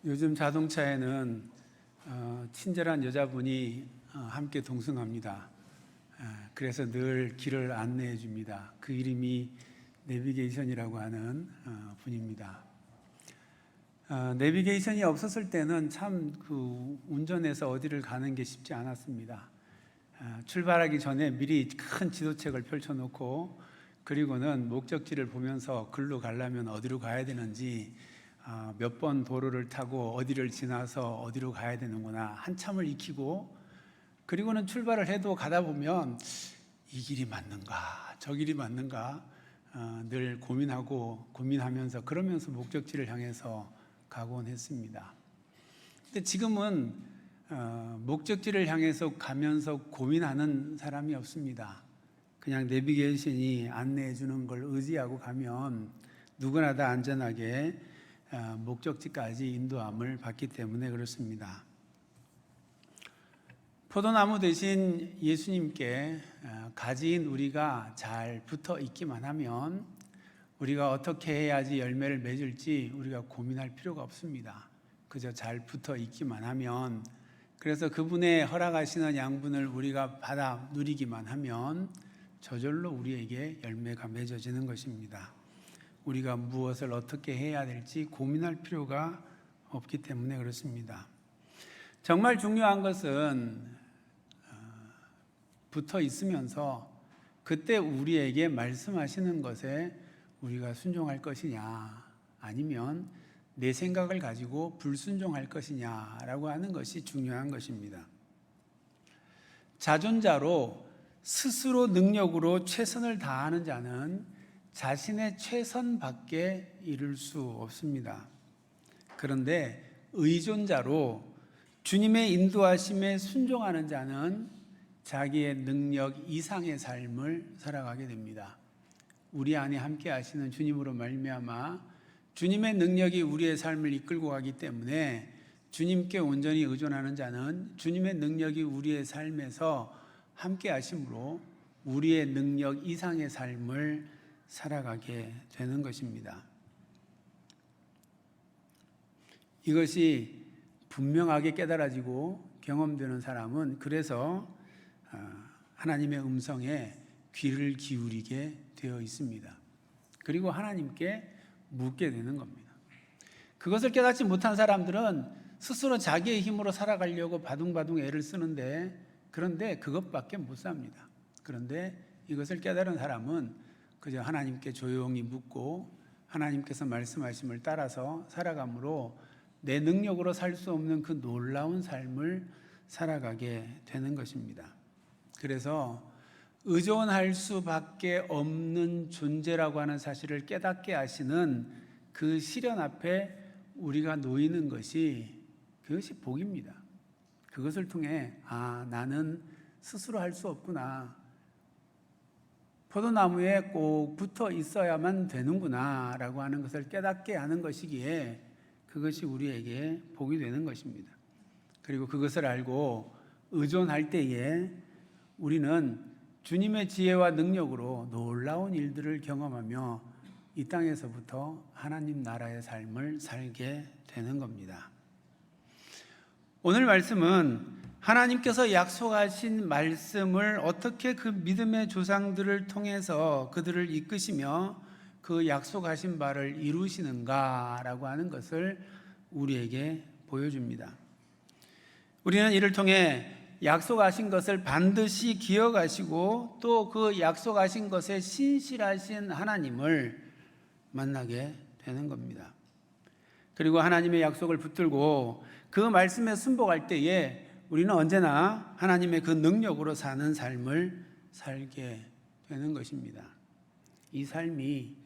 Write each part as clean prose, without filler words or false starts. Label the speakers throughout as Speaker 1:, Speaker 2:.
Speaker 1: 요즘 자동차에는 친절한 여자분이 함께 동승합니다. 그래서 늘 길을 안내해 줍니다. 그 이름이 내비게이션이라고 하는 분입니다. 내비게이션이 없었을 때는 참 운전해서 어디를 가는 게 쉽지 않았습니다. 출발하기 전에 미리 큰 지도책을 펼쳐놓고 그리고는 목적지를 보면서 글로 가려면 어디로 가야 되는지 몇 번 도로를 타고 어디를 지나서 어디로 가야 되는구나 한참을 익히고, 그리고는 출발을 해도 가다 보면 이 길이 맞는가 저 길이 맞는가 늘 고민하면서 그러면서 목적지를 향해서 가곤 했습니다. 근데 지금은 목적지를 향해서 가면서 고민하는 사람이 없습니다. 그냥 내비게이션이 안내해 주는 걸 의지하고 가면 누구나 다 안전하게 목적지까지 인도함을 받기 때문에 그렇습니다. 포도나무 대신 예수님께 가지인 우리가 잘 붙어 있기만 하면 우리가 어떻게 해야지 열매를 맺을지 우리가 고민할 필요가 없습니다. 그저 잘 붙어 있기만 하면, 그래서 그분의 허락하시는 양분을 우리가 받아 누리기만 하면 저절로 우리에게 열매가 맺어지는 것입니다. 우리가 무엇을 어떻게 해야 될지 고민할 필요가 없기 때문에 그렇습니다. 정말 중요한 것은 붙어 있으면서 그때 우리에게 말씀하시는 것에 우리가 순종할 것이냐, 아니면 내 생각을 가지고 불순종할 것이냐라고 하는 것이 중요한 것입니다. 자존자로 스스로 능력으로 최선을 다하는 자는 자신의 최선밖에 이룰 수 없습니다. 그런데 의존자로 주님의 인도하심에 순종하는 자는 자기의 능력 이상의 삶을 살아가게 됩니다. 우리 안에 함께 하시는 주님으로 말미암아 주님의 능력이 우리의 삶을 이끌고 가기 때문에 주님께 온전히 의존하는 자는 주님의 능력이 우리의 삶에서 함께 하심으로 우리의 능력 이상의 삶을 살아가게 되는 것입니다. 이것이 분명하게 깨달아지고 경험되는 사람은 그래서 하나님의 음성에 귀를 기울이게 되어 있습니다. 그리고 하나님께 묻게 되는 겁니다. 그것을 깨닫지 못한 사람들은 스스로 자기의 힘으로 살아가려고 바둥바둥 애를 쓰는데, 그런데 그것밖에 못 삽니다. 그런데 이것을 깨달은 사람은 그저 하나님께 조용히 묻고 하나님께서 말씀하심을 따라서 살아감으로 내 능력으로 살 수 없는 그 놀라운 삶을 살아가게 되는 것입니다. 그래서 의존할 수밖에 없는 존재라고 하는 사실을 깨닫게 하시는 그 시련 앞에 우리가 놓이는 그것이 복입니다. 그것을 통해 나는 스스로 할 수 없구나, 포도나무에 꼭 붙어 있어야만 되는구나 라고 하는 것을 깨닫게 하는 것이기에 그것이 우리에게 복이 되는 것입니다. 그리고 그것을 알고 의존할 때에 우리는 주님의 지혜와 능력으로 놀라운 일들을 경험하며 이 땅에서부터 하나님 나라의 삶을 살게 되는 겁니다. 오늘 말씀은 하나님께서 약속하신 말씀을 어떻게 그 믿음의 조상들을 통해서 그들을 이끄시며 그 약속하신 바를 이루시는가라고 하는 것을 우리에게 보여줍니다. 우리는 이를 통해 약속하신 것을 반드시 기억하시고 또 그 약속하신 것에 신실하신 하나님을 만나게 되는 겁니다. 그리고 하나님의 약속을 붙들고 그 말씀에 순복할 때에 우리는 언제나 하나님의 그 능력으로 사는 삶을 살게 되는 것입니다. 이 삶이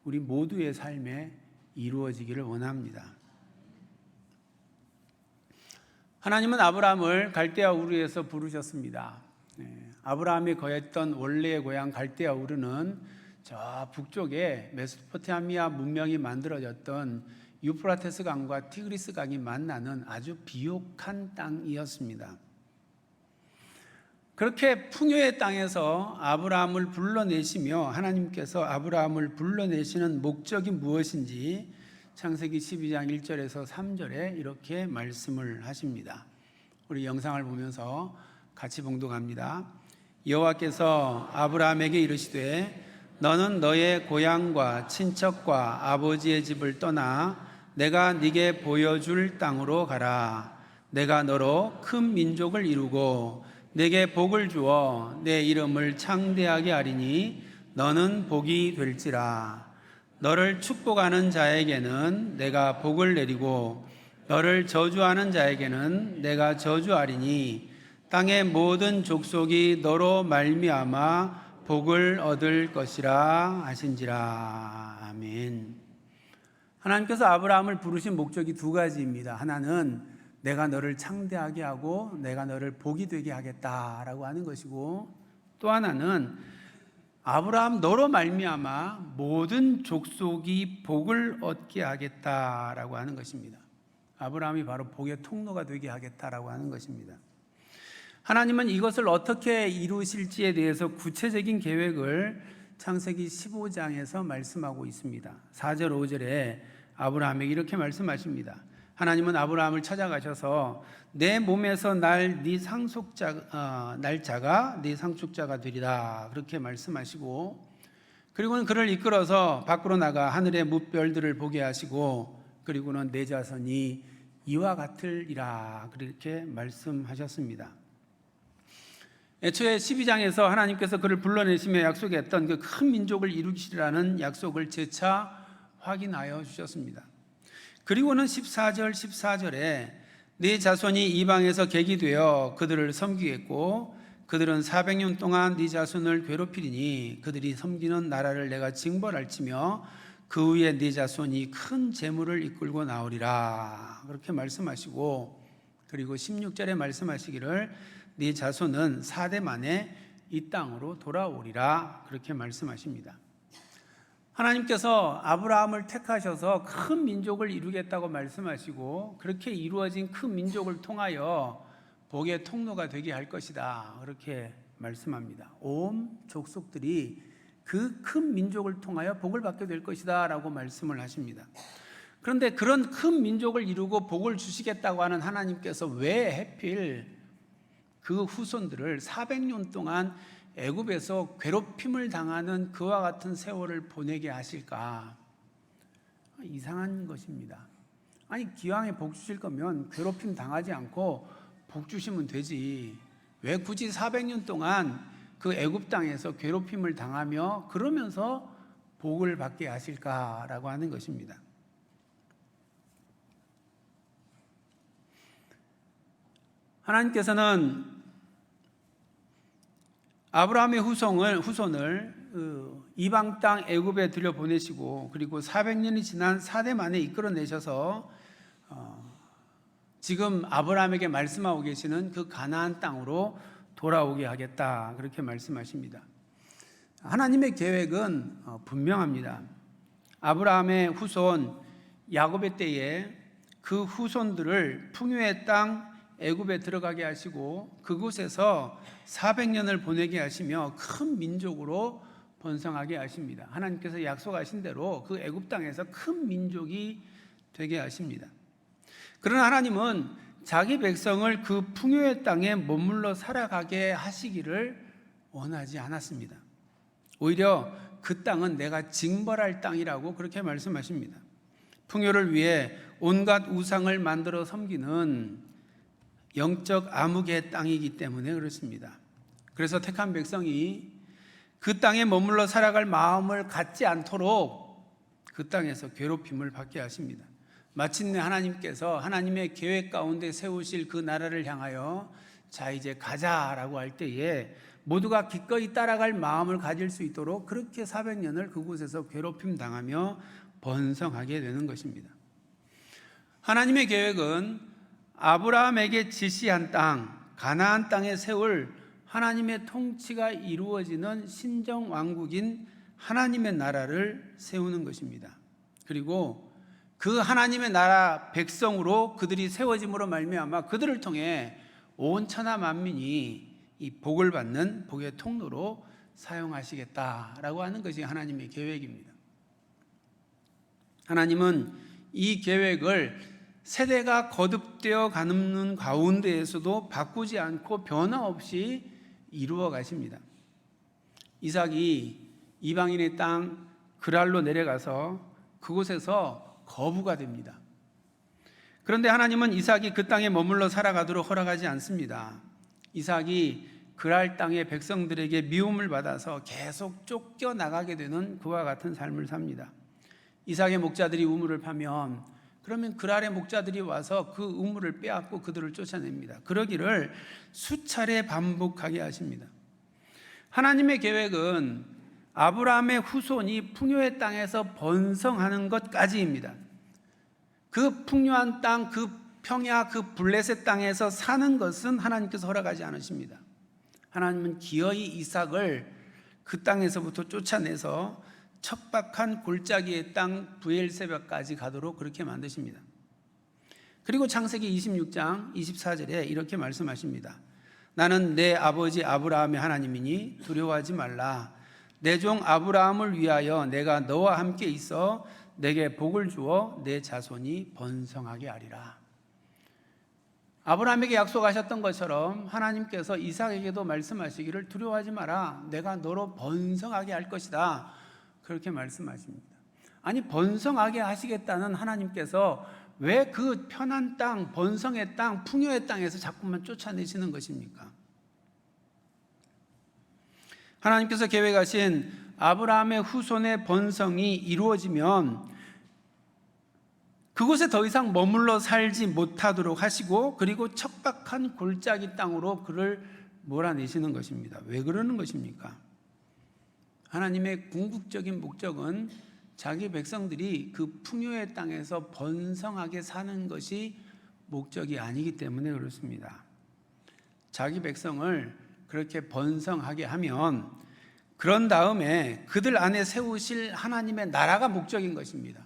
Speaker 1: 우리 모두의 삶에 이루어지기를 원합니다. 하나님은 아브라함을 갈대아 우르에서 부르셨습니다. 아브라함이 거했던 원래의 고향 갈대아 우르는 저 북쪽에 메소포타미아 문명이 만들어졌던 유프라테스 강과 티그리스 강이 만나는 아주 비옥한 땅이었습니다. 그렇게 풍요의 땅에서 아브라함을 불러내시며 하나님께서 아브라함을 불러내시는 목적이 무엇인지 창세기 12장 1절에서 3절에 이렇게 말씀을 하십니다. 우리 영상을 보면서 같이 봉독합니다. 여호와께서 아브라함에게 이르시되 너는 너의 고향과 친척과 아버지의 집을 떠나 내가 네게 보여줄 땅으로 가라. 내가 너로 큰 민족을 이루고 내게 복을 주어 내 이름을 창대하게 하리니 너는 복이 될지라. 너를 축복하는 자에게는 내가 복을 내리고 너를 저주하는 자에게는 내가 저주하리니 땅의 모든 족속이 너로 말미암아 복을 얻을 것이라 하신지라. 아멘. 하나님께서 아브라함을 부르신 목적이 두 가지입니다. 하나는 내가 너를 창대하게 하고 내가 너를 복이 되게 하겠다라고 하는 것이고, 또 하나는 아브라함 너로 말미암아 모든 족속이 복을 얻게 하겠다라고 하는 것입니다. 아브라함이 바로 복의 통로가 되게 하겠다라고 하는 것입니다. 하나님은 이것을 어떻게 이루실지에 대해서 구체적인 계획을 창세기 15장에서 말씀하고 있습니다. 4절 5절에 아브라함에게 이렇게 말씀하십니다. 하나님은 아브라함을 찾아가셔서 내 몸에서 날 자가 네 상속자가 되리라 그렇게 말씀하시고, 그리고는 그를 이끌어서 밖으로 나가 하늘의 무별들을 보게 하시고, 그리고는 내 자손이 이와 같으리라 그렇게 말씀하셨습니다. 애초에 12장에서 하나님께서 그를 불러내시며 약속했던 그 큰 민족을 이루시리라는 약속을 재차 확인하여 주셨습니다. 그리고는 14절에 네 자손이 이방에서 객이 되어 그들을 섬기겠고 그들은 400년 동안 네 자손을 괴롭히리니 그들이 섬기는 나라를 내가 징벌할지며 그 위에 네 자손이 큰 재물을 이끌고 나오리라 그렇게 말씀하시고, 그리고 16절에 말씀하시기를 네 자손은 4대 만에 이 땅으로 돌아오리라 그렇게 말씀하십니다. 하나님께서 아브라함을 택하셔서 큰 민족을 이루겠다고 말씀하시고, 그렇게 이루어진 큰 민족을 통하여 복의 통로가 되게 할 것이다 그렇게 말씀합니다. 온 족속들이 그 큰 민족을 통하여 복을 받게 될 것이다 라고 말씀을 하십니다. 그런데 그런 큰 민족을 이루고 복을 주시겠다고 하는 하나님께서 왜 하필 그 후손들을 400년 동안 애굽에서 괴롭힘을 당하는 그와 같은 세월을 보내게 하실까? 이상한 것입니다. 아니, 기왕에 복 주실 거면 괴롭힘 당하지 않고 복 주시면 되지. 왜 굳이 400년 동안 그 애굽 땅에서 괴롭힘을 당하며 그러면서 복을 받게 하실까라고 하는 것입니다. 하나님께서는 아브라함의 후손을 이방 땅 애굽에 들여보내시고, 그리고 400년이 지난 4대 만에 이끌어내셔서 지금 아브라함에게 말씀하고 계시는 그 가나안 땅으로 돌아오게 하겠다 그렇게 말씀하십니다. 하나님의 계획은 분명합니다. 아브라함의 후손 야곱의 때에 그 후손들을 풍요의 땅 애굽에 들어가게 하시고 그곳에서 400년을 보내게 하시며 큰 민족으로 번성하게 하십니다. 하나님께서 약속하신 대로 그 애굽 땅에서 큰 민족이 되게 하십니다. 그러나 하나님은 자기 백성을 그 풍요의 땅에 머물러 살아가게 하시기를 원하지 않았습니다. 오히려 그 땅은 내가 징벌할 땅이라고 그렇게 말씀하십니다. 풍요를 위해 온갖 우상을 만들어 섬기는 영적 암흑의 땅이기 때문에 그렇습니다. 그래서 택한 백성이 그 땅에 머물러 살아갈 마음을 갖지 않도록 그 땅에서 괴롭힘을 받게 하십니다. 마침내 하나님께서 하나님의 계획 가운데 세우실 그 나라를 향하여 자 이제 가자라고 할 때에 모두가 기꺼이 따라갈 마음을 가질 수 있도록 그렇게 400년을 그곳에서 괴롭힘 당하며 번성하게 되는 것입니다. 하나님의 계획은 아브라함에게 지시한 땅 가나안 땅에 세울 하나님의 통치가 이루어지는 신정 왕국인 하나님의 나라를 세우는 것입니다. 그리고 그 하나님의 나라 백성으로 그들이 세워짐으로 말미암아 그들을 통해 온 천하 만민이 이 복을 받는 복의 통로로 사용하시겠다라고 하는 것이 하나님의 계획입니다. 하나님은 이 계획을 세대가 거듭되어 가는 가운데에서도 바꾸지 않고 변화 없이 이루어 가십니다. 이삭이 이방인의 땅 그랄로 내려가서 그곳에서 거부가 됩니다. 그런데 하나님은 이삭이 그 땅에 머물러 살아가도록 허락하지 않습니다. 이삭이 그랄 땅의 백성들에게 미움을 받아서 계속 쫓겨나가게 되는 그와 같은 삶을 삽니다. 이삭의 목자들이 우물을 파면 그러면 그랄의 목자들이 와서 그 우물을 빼앗고 그들을 쫓아냅니다. 그러기를 수차례 반복하게 하십니다. 하나님의 계획은 아브라함의 후손이 풍요의 땅에서 번성하는 것까지입니다. 그 풍요한 땅, 그 평야, 그 블레셋 땅에서 사는 것은 하나님께서 허락하지 않으십니다. 하나님은 기어이 이삭을 그 땅에서부터 쫓아내서 척박한 골짜기의 땅 브엘세바까지 가도록 그렇게 만드십니다. 그리고 창세기 26장 24절에 이렇게 말씀하십니다. 나는 내 아버지 아브라함의 하나님이니 두려워하지 말라. 내 종 아브라함을 위하여 내가 너와 함께 있어 내게 복을 주어 내 자손이 번성하게 하리라. 아브라함에게 약속하셨던 것처럼 하나님께서 이삭에게도 말씀하시기를 두려워하지 마라. 내가 너로 번성하게 할 것이다. 그렇게 말씀하십니다. 아니, 번성하게 하시겠다는 하나님께서 왜 그 편한 땅, 번성의 땅, 풍요의 땅에서 자꾸만 쫓아내시는 것입니까? 하나님께서 계획하신 아브라함의 후손의 번성이 이루어지면 그곳에 더 이상 머물러 살지 못하도록 하시고, 그리고 척박한 골짜기 땅으로 그를 몰아내시는 것입니다. 왜 그러는 것입니까? 하나님의 궁극적인 목적은 자기 백성들이 그 풍요의 땅에서 번성하게 사는 것이 목적이 아니기 때문에 그렇습니다. 자기 백성을 그렇게 번성하게 하면 그런 다음에 그들 안에 세우실 하나님의 나라가 목적인 것입니다.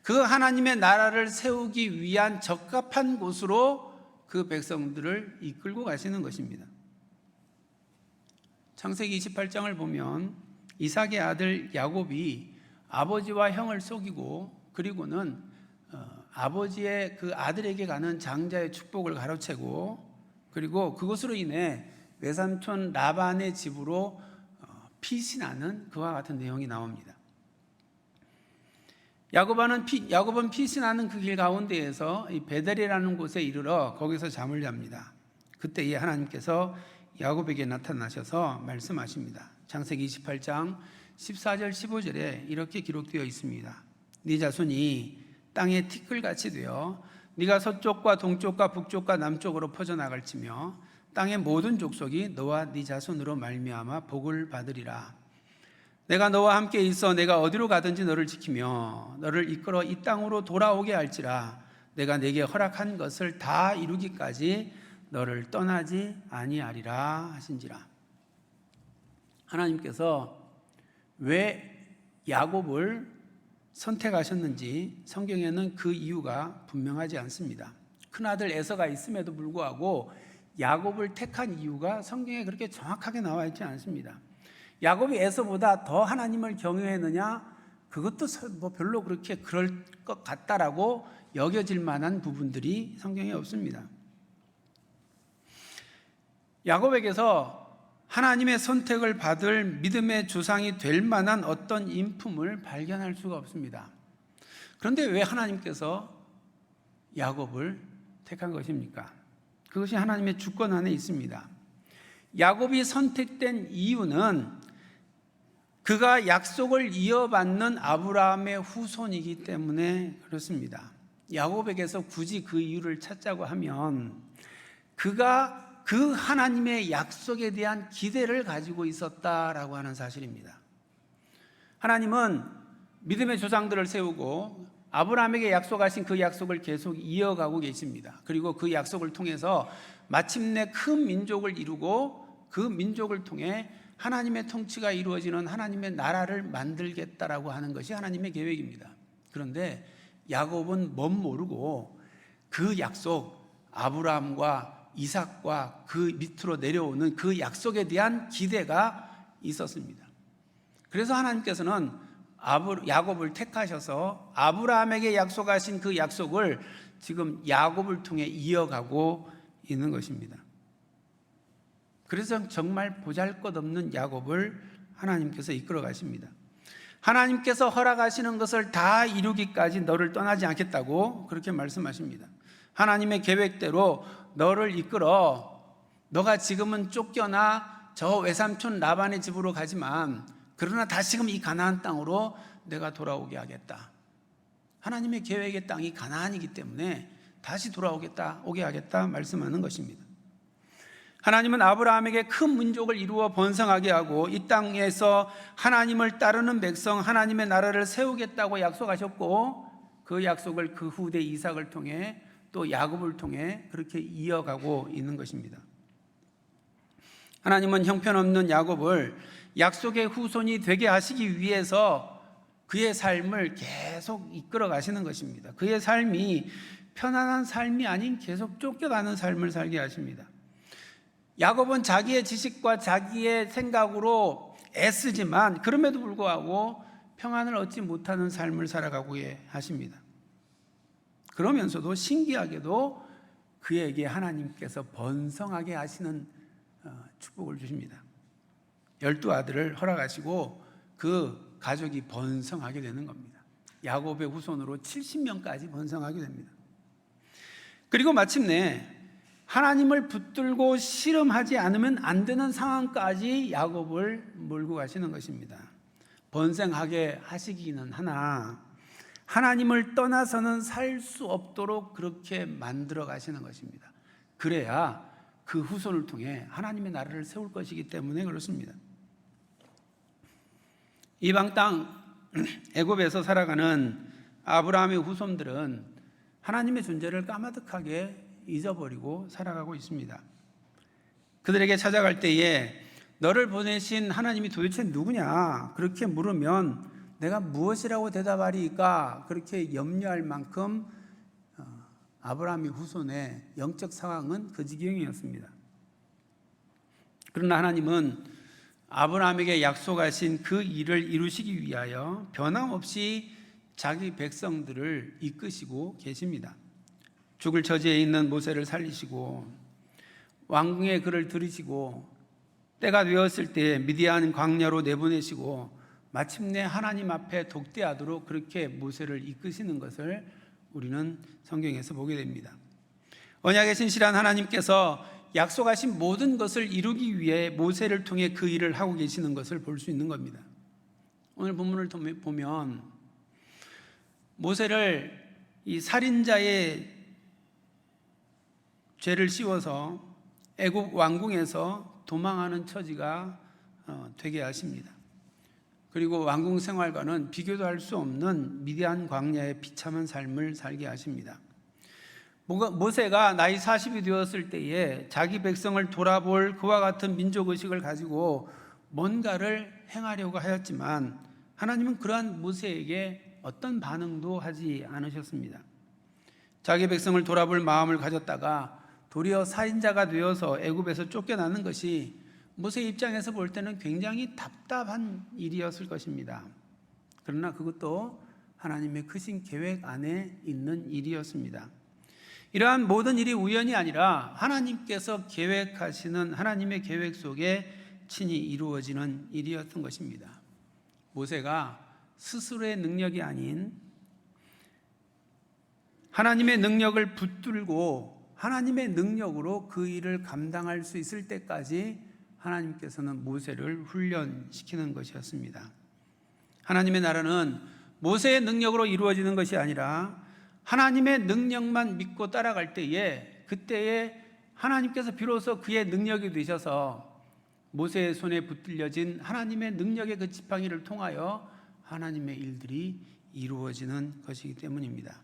Speaker 1: 그 하나님의 나라를 세우기 위한 적합한 곳으로 그 백성들을 이끌고 가시는 것입니다. 창세기 28장을 보면 이삭의 아들 야곱이 아버지와 형을 속이고, 그리고는 아버지의 그 아들에게 가는 장자의 축복을 가로채고, 그리고 그것으로 인해 외삼촌 라반의 집으로 피신하는 그와 같은 내용이 나옵니다. 야곱은 피신하는 그 길 가운데에서 이 베델이라는 곳에 이르러 거기서 잠을 잡니다. 그때에 하나님께서 야곱에게 나타나셔서 말씀하십니다. 창세기 28장 14절 15절에 이렇게 기록되어 있습니다. 네 자손이 땅에 티끌같이 되어 네가 서쪽과 동쪽과 북쪽과 남쪽으로 퍼져나갈지며 땅의 모든 족속이 너와 네 자손으로 말미암아 복을 받으리라. 내가 너와 함께 있어 내가 어디로 가든지 너를 지키며 너를 이끌어 이 땅으로 돌아오게 할지라. 내가 네게 허락한 것을 다 이루기까지 너를 떠나지 아니하리라 하신지라. 하나님께서 왜 야곱을 선택하셨는지 성경에는 그 이유가 분명하지 않습니다. 큰아들 에서가 있음에도 불구하고 야곱을 택한 이유가 성경에 그렇게 정확하게 나와 있지 않습니다. 야곱이 에서보다 더 하나님을 경외했느냐? 그것도 뭐 별로 그렇게 그럴 것 같다라고 여겨질 만한 부분들이 성경에 없습니다. 야곱에게서 하나님의 선택을 받을 믿음의 조상이 될 만한 어떤 인품을 발견할 수가 없습니다. 그런데 왜 하나님께서 야곱을 택한 것입니까? 그것이 하나님의 주권 안에 있습니다. 야곱이 선택된 이유는 그가 약속을 이어받는 아브라함의 후손이기 때문에 그렇습니다. 야곱에게서 굳이 그 이유를 찾자고 하면 그가 그 하나님의 약속에 대한 기대를 가지고 있었다라고 하는 사실입니다. 하나님은 믿음의 조상들을 세우고 아브라함에게 약속하신 그 약속을 계속 이어가고 계십니다. 그리고 그 약속을 통해서 마침내 큰 민족을 이루고 그 민족을 통해 하나님의 통치가 이루어지는 하나님의 나라를 만들겠다라고 하는 것이 하나님의 계획입니다. 그런데 야곱은 멋모르고 그 약속, 아브라함과 이삭과 그 밑으로 내려오는 그 약속에 대한 기대가 있었습니다. 그래서 하나님께서는 야곱을 택하셔서 아브라함에게 약속하신 그 약속을 지금 야곱을 통해 이어가고 있는 것입니다. 그래서 정말 보잘것없는 야곱을 하나님께서 이끌어 가십니다. 하나님께서 허락하시는 것을 다 이루기까지 너를 떠나지 않겠다고 그렇게 말씀하십니다. 하나님의 계획대로 너를 이끌어 너가 지금은 쫓겨나 저 외삼촌 라반의 집으로 가지만 그러나 다시금 이 가나안 땅으로 내가 돌아오게 하겠다. 하나님의 계획의 땅이 가나안이기 때문에 다시 오게 하겠다 말씀하는 것입니다. 하나님은 아브라함에게 큰 민족을 이루어 번성하게 하고 이 땅에서 하나님을 따르는 백성, 하나님의 나라를 세우겠다고 약속하셨고 그 약속을 그 후대 이삭을 통해 또 야곱을 통해 그렇게 이어가고 있는 것입니다. 하나님은 형편없는 야곱을 약속의 후손이 되게 하시기 위해서 그의 삶을 계속 이끌어 가시는 것입니다. 그의 삶이 편안한 삶이 아닌 계속 쫓겨가는 삶을 살게 하십니다. 야곱은 자기의 지식과 자기의 생각으로 애쓰지만 그럼에도 불구하고 평안을 얻지 못하는 삶을 살아가고 하십니다. 그러면서도 신기하게도 그에게 하나님께서 번성하게 하시는 축복을 주십니다. 12아들을 허락하시고 그 가족이 번성하게 되는 겁니다. 야곱의 후손으로 70명까지 번성하게 됩니다. 그리고 마침내 하나님을 붙들고 씨름하지 않으면 안 되는 상황까지 야곱을 몰고 가시는 것입니다. 번성하게 하시기는 하나 하나님을 떠나서는 살 수 없도록 그렇게 만들어 가시는 것입니다. 그래야 그 후손을 통해 하나님의 나라를 세울 것이기 때문에 그렇습니다. 이방 땅 애굽에서 살아가는 아브라함의 후손들은 하나님의 존재를 까마득하게 잊어버리고 살아가고 있습니다. 그들에게 찾아갈 때에 너를 보내신 하나님이 도대체 누구냐 그렇게 물으면 내가 무엇이라고 대답하리까 그렇게 염려할 만큼 아브라함의 후손의 영적 상황은 그 지경이었습니다. 그러나 하나님은 아브라함에게 약속하신 그 일을 이루시기 위하여 변함없이 자기 백성들을 이끄시고 계십니다. 죽을 처지에 있는 모세를 살리시고 왕궁의 글을 들으시고 때가 되었을 때 미디안 광야로 내보내시고 마침내 하나님 앞에 독대하도록 그렇게 모세를 이끄시는 것을 우리는 성경에서 보게 됩니다. 언약의 신실한 하나님께서 약속하신 모든 것을 이루기 위해 모세를 통해 그 일을 하고 계시는 것을 볼 수 있는 겁니다. 오늘 본문을 보면 모세를 이 살인자의 죄를 씌워서 애굽 왕궁에서 도망하는 처지가 되게 하십니다. 그리고 왕궁 생활과는 비교도 할 수 없는 미디안 광야의 비참한 삶을 살게 하십니다. 모세가 나이 40이 되었을 때에 자기 백성을 돌아볼 그와 같은 민족의식을 가지고 뭔가를 행하려고 하였지만 하나님은 그러한 모세에게 어떤 반응도 하지 않으셨습니다. 자기 백성을 돌아볼 마음을 가졌다가 도리어 살인자가 되어서 애굽에서 쫓겨나는 것이 모세 입장에서 볼 때는 굉장히 답답한 일이었을 것입니다. 그러나 그것도 하나님의 크신 계획 안에 있는 일이었습니다. 이러한 모든 일이 우연이 아니라 하나님께서 계획하시는 하나님의 계획 속에 친히 이루어지는 일이었던 것입니다. 모세가 스스로의 능력이 아닌 하나님의 능력을 붙들고 하나님의 능력으로 그 일을 감당할 수 있을 때까지 하나님께서는 모세를 훈련시키는 것이었습니다. 하나님의 나라는 모세의 능력으로 이루어지는 것이 아니라 하나님의 능력만 믿고 따라갈 때에 그때에 하나님께서 비로소 그의 능력이 되셔서 모세의 손에 붙들려진 하나님의 능력의 그 지팡이를 통하여 하나님의 일들이 이루어지는 것이기 때문입니다.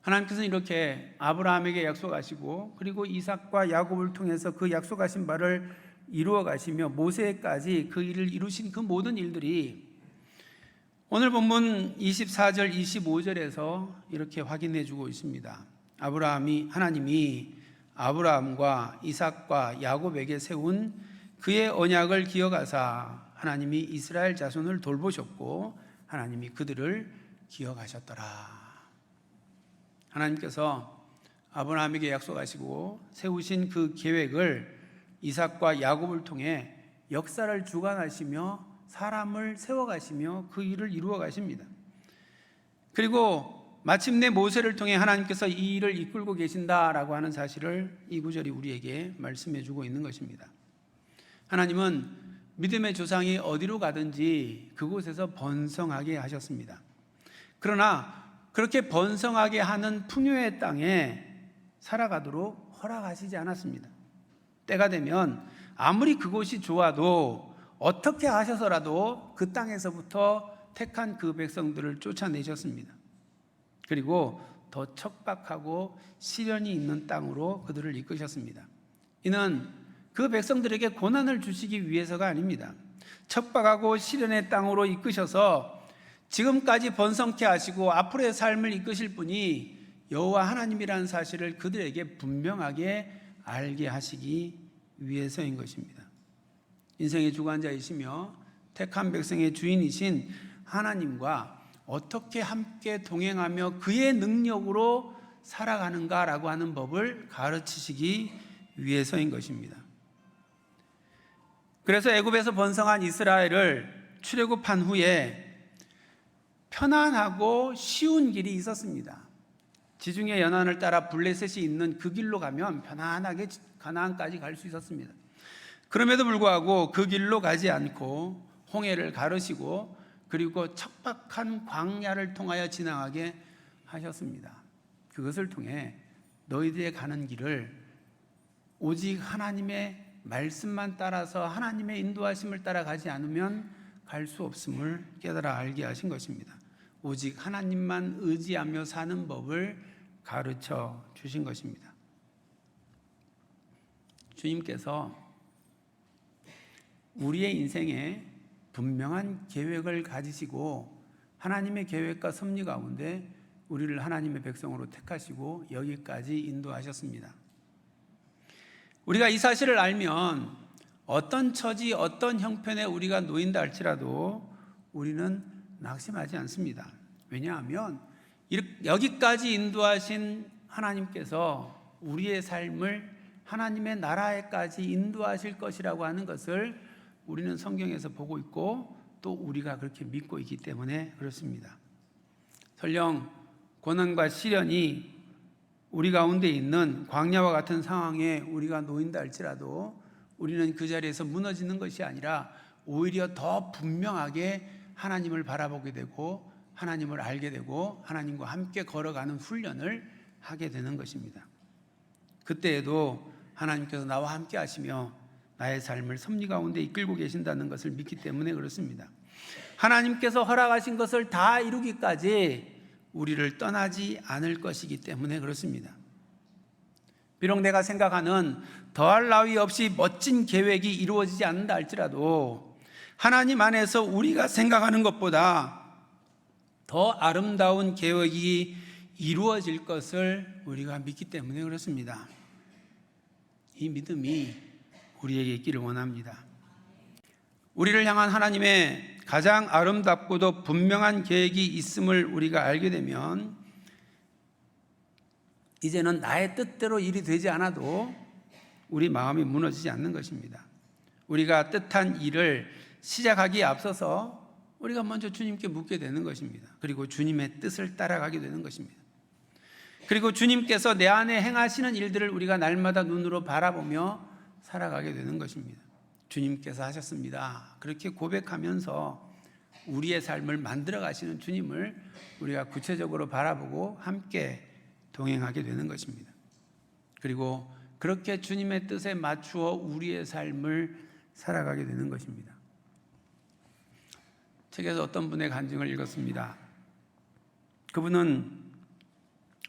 Speaker 1: 하나님께서는 이렇게 아브라함에게 약속하시고 그리고 이삭과 야곱을 통해서 그 약속하신 바를 이루어 가시며 모세까지 그 일을 이루신 그 모든 일들이 오늘 본문 24절 25절에서 이렇게 확인해 주고 있습니다. 하나님이 아브라함과 이삭과 야곱에게 세운 그의 언약을 기억하사 하나님이 이스라엘 자손을 돌보셨고 하나님이 그들을 기억하셨더라. 하나님께서 아브라함에게 약속하시고 세우신 그 계획을 이삭과 야곱을 통해 역사를 주관하시며 사람을 세워가시며 그 일을 이루어 가십니다. 그리고 마침내 모세를 통해 하나님께서 이 일을 이끌고 계신다라고 하는 사실을 이 구절이 우리에게 말씀해 주고 있는 것입니다. 하나님은 믿음의 조상이 어디로 가든지 그곳에서 번성하게 하셨습니다. 그러나 그렇게 번성하게 하는 풍요의 땅에 살아가도록 허락하시지 않았습니다. 때가 되면 아무리 그곳이 좋아도 어떻게 하셔서라도 그 땅에서부터 택한 그 백성들을 쫓아내셨습니다. 그리고 더 척박하고 시련이 있는 땅으로 그들을 이끄셨습니다. 이는 그 백성들에게 고난을 주시기 위해서가 아닙니다. 척박하고 시련의 땅으로 이끄셔서 지금까지 번성케 하시고 앞으로의 삶을 이끄실 분이 여호와 하나님이라는 사실을 그들에게 분명하게 알게 하시기 위해서인 것입니다. 인생의 주관자이시며 택한 백성의 주인이신 하나님과 어떻게 함께 동행하며 그의 능력으로 살아가는가라고 하는 법을 가르치시기 위해서인 것입니다. 그래서 애굽에서 번성한 이스라엘을 출애굽한 후에 편안하고 쉬운 길이 있었습니다. 지중해 연안을 따라 블레셋이 있는 그 길로 가면 편안하게 가나안까지 갈 수 있었습니다. 그럼에도 불구하고 그 길로 가지 않고 홍해를 가르시고 그리고 척박한 광야를 통하여 지나가게 하셨습니다. 그것을 통해 너희들의 가는 길을 오직 하나님의 말씀만 따라서 하나님의 인도하심을 따라가지 않으면 갈 수 없음을 깨달아 알게 하신 것입니다. 오직 하나님만 의지하며 사는 법을 가르쳐 주신 것입니다. 주님께서 우리의 인생에 분명한 계획을 가지시고 하나님의 계획과 섭리 가운데 우리를 하나님의 백성으로 택하시고 여기까지 인도하셨습니다. 우리가 이 사실을 알면 어떤 처지, 어떤 형편에 우리가 놓인다 할지라도 우리는 낙심하지 않습니다. 왜냐하면 여기까지 인도하신 하나님께서 우리의 삶을 하나님의 나라에까지 인도하실 것이라고 하는 것을 우리는 성경에서 보고 있고 또 우리가 그렇게 믿고 있기 때문에 그렇습니다. 설령 고난과 시련이 우리 가운데 있는 광야와 같은 상황에 우리가 놓인다 할지라도 우리는 그 자리에서 무너지는 것이 아니라 오히려 더 분명하게 하나님을 바라보게 되고 하나님을 알게 되고 하나님과 함께 걸어가는 훈련을 하게 되는 것입니다. 그때에도 하나님께서 나와 함께 하시며 나의 삶을 섭리 가운데 이끌고 계신다는 것을 믿기 때문에 그렇습니다. 하나님께서 허락하신 것을 다 이루기까지 우리를 떠나지 않을 것이기 때문에 그렇습니다. 비록 내가 생각하는 더할 나위 없이 멋진 계획이 이루어지지 않는다 할지라도 하나님 안에서 우리가 생각하는 것보다 더 아름다운 계획이 이루어질 것을 우리가 믿기 때문에 그렇습니다. 이 믿음이 우리에게 있기를 원합니다. 우리를 향한 하나님의 가장 아름답고도 분명한 계획이 있음을 우리가 알게 되면 이제는 나의 뜻대로 일이 되지 않아도 우리 마음이 무너지지 않는 것입니다. 우리가 뜻한 일을 시작하기에 앞서서 우리가 먼저 주님께 묻게 되는 것입니다. 그리고 주님의 뜻을 따라가게 되는 것입니다. 그리고 주님께서 내 안에 행하시는 일들을 우리가 날마다 눈으로 바라보며 살아가게 되는 것입니다. 주님께서 하셨습니다. 그렇게 고백하면서 우리의 삶을 만들어 가시는 주님을 우리가 구체적으로 바라보고 함께 동행하게 되는 것입니다. 그리고 그렇게 주님의 뜻에 맞추어 우리의 삶을 살아가게 되는 것입니다. 책에서 어떤 분의 간증을 읽었습니다. 그분은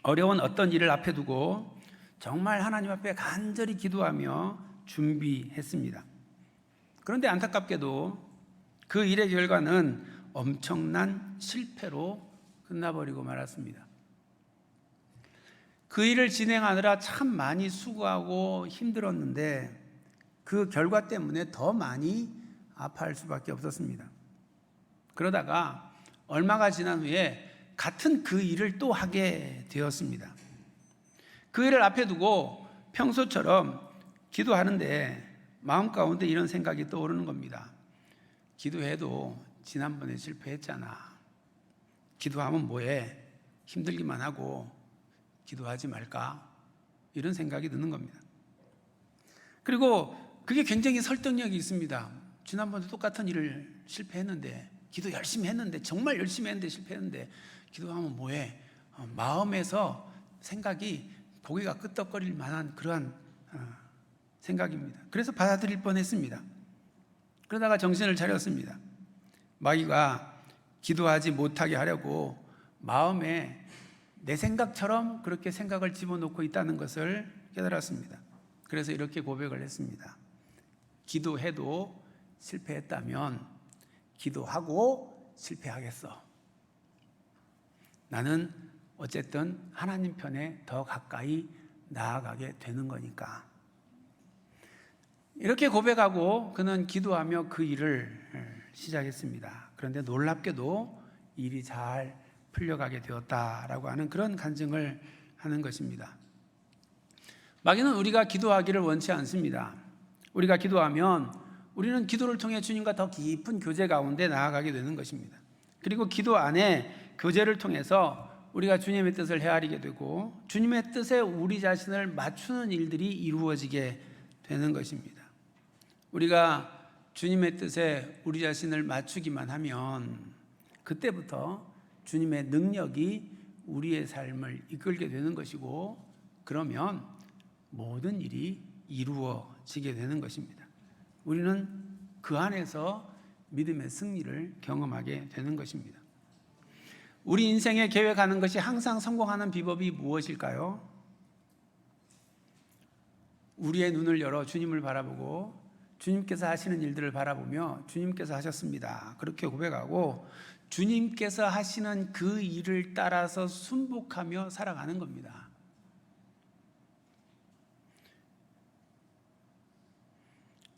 Speaker 1: 어려운 어떤 일을 앞에 두고 정말 하나님 앞에 간절히 기도하며 준비했습니다. 그런데 안타깝게도 그 일의 결과는 엄청난 실패로 끝나버리고 말았습니다. 그 일을 진행하느라 참 많이 수고하고 힘들었는데 그 결과 때문에 더 많이 아파할 수밖에 없었습니다. 그러다가 얼마가 지난 후에 같은 그 일을 또 하게 되었습니다. 그 일을 앞에 두고 평소처럼 기도하는데 마음 가운데 이런 생각이 떠오르는 겁니다. 기도해도 지난번에 실패했잖아. 기도하면 뭐해? 힘들기만 하고 기도하지 말까? 이런 생각이 드는 겁니다. 그리고 그게 굉장히 설득력이 있습니다. 지난번에 똑같은 일을 실패했는데, 기도 열심히 했는데, 정말 열심히 했는데 실패했는데 기도하면 뭐해? 마음에서 생각이 고개가 끄덕거릴 만한 그러한 생각입니다. 그래서 받아들일 뻔했습니다. 그러다가 정신을 차렸습니다. 마귀가 기도하지 못하게 하려고 마음에 내 생각처럼 그렇게 생각을 집어넣고 있다는 것을 깨달았습니다. 그래서 이렇게 고백을 했습니다. 기도해도 실패했다면 기도하고 실패하겠어. 나는 어쨌든 하나님 편에 더 가까이 나아가게 되는 거니까. 이렇게 고백하고 그는 기도하며 그 일을 시작했습니다. 그런데 놀랍게도 일이 잘 풀려가게 되었다라고 하는 그런 간증을 하는 것입니다. 마귀는 우리가 기도하기를 원치 않습니다. 우리가 기도하면 우리는 기도를 통해 주님과 더 깊은 교제 가운데 나아가게 되는 것입니다. 그리고 기도 안에 교제를 통해서 우리가 주님의 뜻을 헤아리게 되고 주님의 뜻에 우리 자신을 맞추는 일들이 이루어지게 되는 것입니다. 우리가 주님의 뜻에 우리 자신을 맞추기만 하면 그때부터 주님의 능력이 우리의 삶을 이끌게 되는 것이고, 그러면 모든 일이 이루어지게 되는 것입니다. 우리는 그 안에서 믿음의 승리를 경험하게 되는 것입니다. 우리 인생에 계획하는 것이 항상 성공하는 비법이 무엇일까요? 우리의 눈을 열어 주님을 바라보고 주님께서 하시는 일들을 바라보며 주님께서 하셨습니다, 그렇게 고백하고 주님께서 하시는 그 일을 따라서 순복하며 살아가는 겁니다.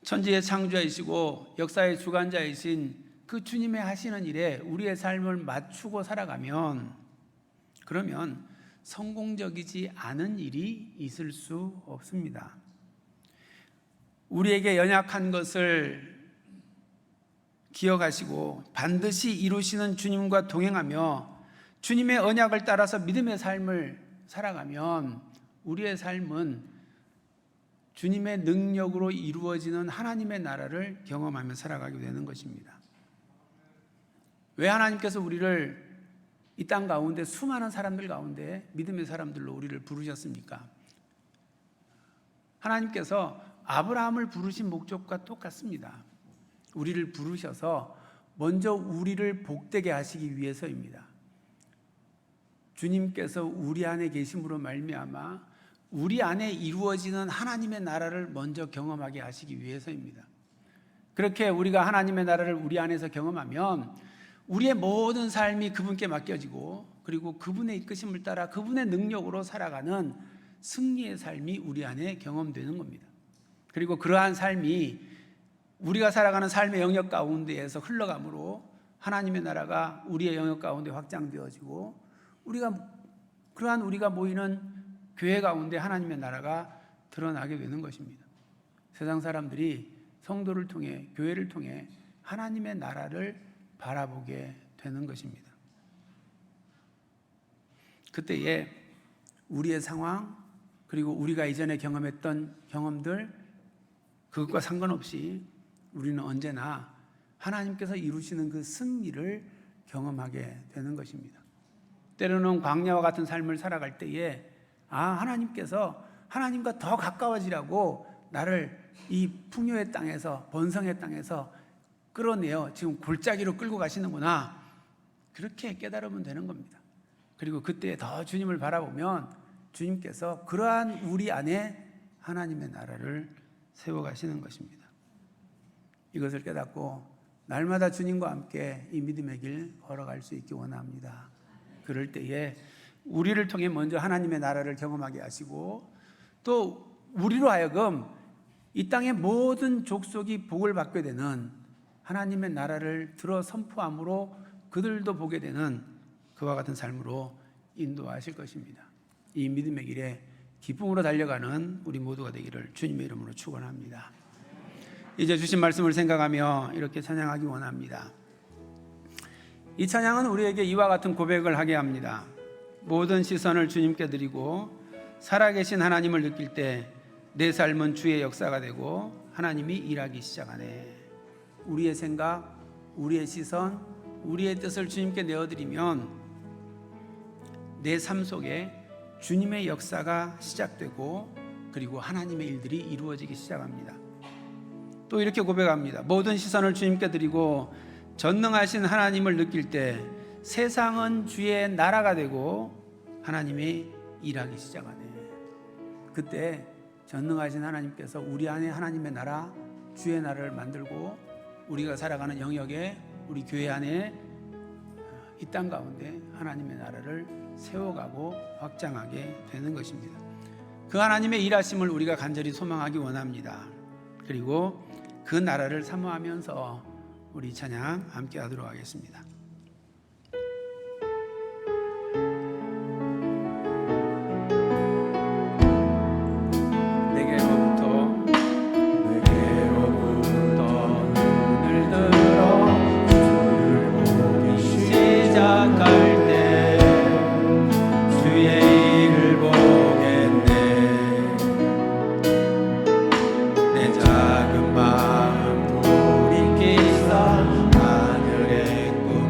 Speaker 1: 천지의 창조자이시고 역사의 주관자이신 그 주님의 하시는 일에 우리의 삶을 맞추고 살아가면, 그러면 성공적이지 않은 일이 있을 수 없습니다. 우리에게 연약한 것을 기억하시고 반드시 이루시는 주님과 동행하며 주님의 언약을 따라서 믿음의 삶을 살아가면 우리의 삶은 주님의 능력으로 이루어지는 하나님의 나라를 경험하며 살아가게 되는 것입니다. 왜 하나님께서 우리를 이 땅 가운데 수많은 사람들 가운데 믿음의 사람들로 우리를 부르셨습니까? 하나님께서 아브라함을 부르신 목적과 똑같습니다. 우리를 부르셔서 먼저 우리를 복되게 하시기 위해서입니다. 주님께서 우리 안에 계심으로 말미암아 우리 안에 이루어지는 하나님의 나라를 먼저 경험하게 하시기 위해서입니다. 그렇게 우리가 하나님의 나라를 우리 안에서 경험하면 우리의 모든 삶이 그분께 맡겨지고, 그리고 그분의 이끄심을 따라 그분의 능력으로 살아가는 승리의 삶이 우리 안에 경험되는 겁니다. 그리고 그러한 삶이 우리가 살아가는 삶의 영역 가운데에서 흘러감으로 하나님의 나라가 우리의 영역 가운데 확장되어지고, 그러한 우리가 모이는 교회 가운데 하나님의 나라가 드러나게 되는 것입니다. 세상 사람들이 성도를 통해, 교회를 통해 하나님의 나라를 바라보게 되는 것입니다. 그때에 우리의 상황, 그리고 우리가 이전에 경험했던 경험들, 그것과 상관없이 우리는 언제나 하나님께서 이루시는 그 승리를 경험하게 되는 것입니다. 때로는 광야와 같은 삶을 살아갈 때에 하나님께서 하나님과 더 가까워지라고 나를 이 풍요의 땅에서, 번성의 땅에서 끌어내어 지금 골짜기로 끌고 가시는구나, 그렇게 깨달으면 되는 겁니다. 그리고 그때 더 주님을 바라보면 주님께서 그러한 우리 안에 하나님의 나라를 세워가시는 것입니다. 이것을 깨닫고 날마다 주님과 함께 이 믿음의 길 걸어갈 수 있기 원합니다. 그럴 때에 우리를 통해 먼저 하나님의 나라를 경험하게 하시고, 또 우리로 하여금 이 땅의 모든 족속이 복을 받게 되는 하나님의 나라를 들어 선포함으로 그들도 보게 되는 그와 같은 삶으로 인도하실 것입니다. 이 믿음의 길에 기쁨으로 달려가는 우리 모두가 되기를 주님의 이름으로 축원합니다. 이제 주신 말씀을 생각하며 이렇게 찬양하기 원합니다. 이 찬양은 우리에게 이와 같은 고백을 하게 합니다. 모든 시선을 주님께 드리고 살아계신 하나님을 느낄 때 내 삶은 주의 역사가 되고 하나님이 일하기 시작하네. 우리의 생각, 우리의 시선, 우리의 뜻을 주님께 내어드리면 내 삶 속에 주님의 역사가 시작되고 그리고 하나님의 일들이 이루어지기 시작합니다. 또 이렇게 고백합니다. 모든 시선을 주님께 드리고 전능하신 하나님을 느낄 때 세상은 주의 나라가 되고 하나님이 일하기 시작하네. 그때 전능하신 하나님께서 우리 안에 하나님의 나라, 주의 나라를 만들고 우리가 살아가는 영역에 우리 교회 안에 이 땅 가운데 하나님의 나라를 세워가고 확장하게 되는 것입니다. 그 하나님의 일하심을 우리가 간절히 소망하기 원합니다. 그리고 그 나라를 사모하면서 우리 찬양 함께 하도록 하겠습니다.
Speaker 2: 작은 마음 돌이키사 하늘의 꿈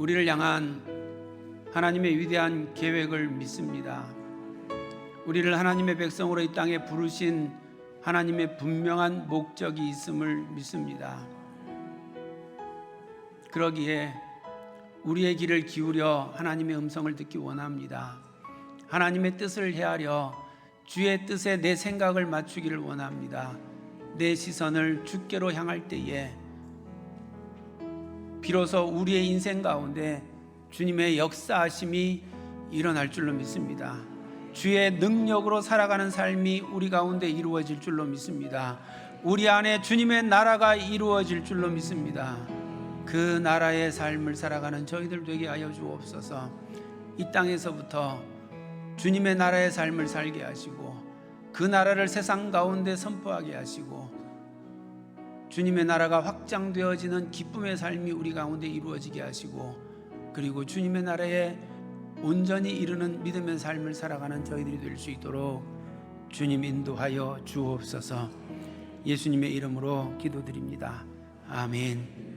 Speaker 1: 우리를 향한 하나님의 위대한 계획을 믿습니다. 우리를 하나님의 백성으로 이 땅에 부르신 하나님의 분명한 목적이 있음을 믿습니다. 그러기에 우리의 귀를 기울여 하나님의 음성을 듣기 원합니다. 하나님의 뜻을 헤아려 주의 뜻에 내 생각을 맞추기를 원합니다. 내 시선을 주께로 향할 때에 비로소 우리의 인생 가운데 주님의 역사하심이 일어날 줄로 믿습니다. 주의 능력으로 살아가는 삶이 우리 가운데 이루어질 줄로 믿습니다. 우리 안에 주님의 나라가 이루어질 줄로 믿습니다. 그 나라의 삶을 살아가는 저희들 되게 하여 주옵소서. 이 땅에서부터 주님의 나라의 삶을 살게 하시고 그 나라를 세상 가운데 선포하게 하시고 주님의 나라가 확장되어지는 기쁨의 삶이 우리 가운데 이루어지게 하시고 그리고 주님의 나라에 온전히 이루는 믿음의 삶을 살아가는 저희들이 될 수 있도록 주님 인도하여 주옵소서. 예수님의 이름으로 기도드립니다. 아멘.